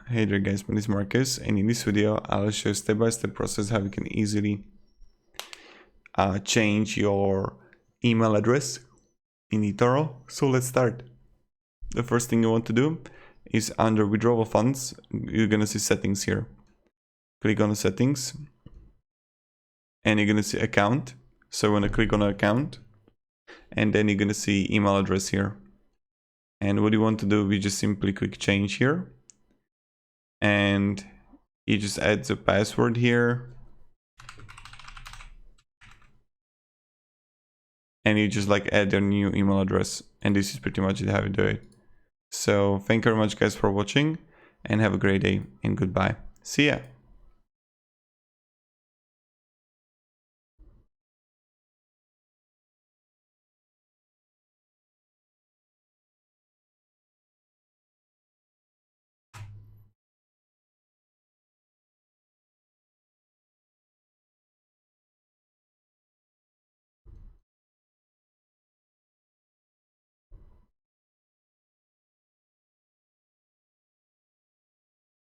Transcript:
Hey there guys, my name is Marcus, and in this video I'll show you step-by-step process how you can easily change your email address in Etoro. So let's start. The first thing you want to do is under withdrawal funds, you're gonna see settings here. Click on the settings and you're gonna see account. So you wanna click on account and then you're gonna see email address here. And what you want to do, we just simply click change here. And you just add the password here and you just add your new email address, and this is pretty much how you do it. So thank you very much guys for watching and have a great day and goodbye. See ya.